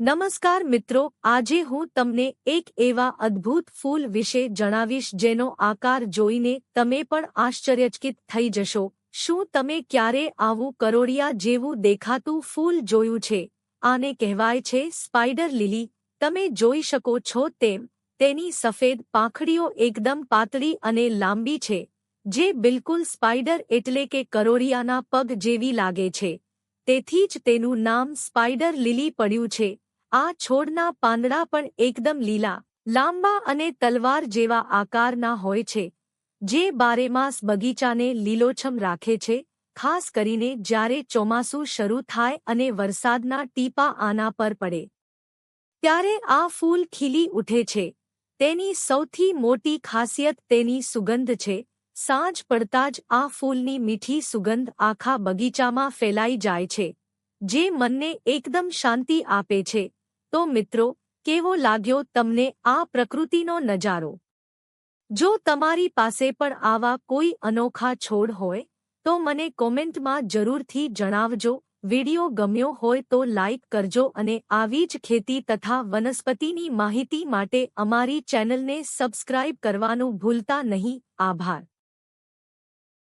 નમસ્કાર મિત્રો, આજે હું તમને એક એવા અદ્ભુત ફૂલ વિશે જણાવીશ જેનો આકાર જોઈને તમે પણ આશ્ચર્યચકિત થઈ જશો। શું તમે ક્યારે આવું કરોળિયા જેવું દેખાતું ફૂલ જોયું છે? આને કહેવાય છે સ્પાઈડર લીલી। તમે જોઈ શકો છો તેમ તેની સફેદ પાંખડીઓ એકદમ પાતળી અને લાંબી છે, જે બિલકુલ સ્પાઈડર એટલે કે કરોળિયાના પગ જેવી લાગે છે। તેથી જ તેનું નામ સ્પાઈડર લીલી પડ્યું છે। આ છોડના પાંદડા પણ એકદમ લીલા, લાંબા અને તલવાર જેવા આકારના હોય છે, જે બારેમાસ બગીચાને લીલોછમ રાખે છે। ખાસ કરીને જ્યારે ચોમાસું શરૂ થાય અને વરસાદના ટીપા આના પર પડે, ત્યારે આ ફૂલ ખીલી ઉઠે છે। તેની સૌથી મોટી ખાસિયત તેની સુગંધ છે। સાંજ પડતા જ આ ફૂલની મીઠી સુગંધ આખા બગીચામાં ફેલાઈ જાય છે, જે મનને એકદમ શાંતિ આપે છે। તો મિત્રો, કેવો લાગ્યો તમને આ પ્રકૃતિનો નજારો? જો તમારી પાસે પણ આવા કોઈ અનોખા છોડ હોય, તો મને કોમેન્ટમાં જરૂરથી જણાવજો। વિડિયો ગમ્યો હોય તો લાઇક કરજો અને આવી જ ખેતી તથા વનસ્પતિની માહિતી માટે અમારી ચેનલને સબસ્ક્રાઇબ કરવાનું ભૂલતા નહીં। આભાર।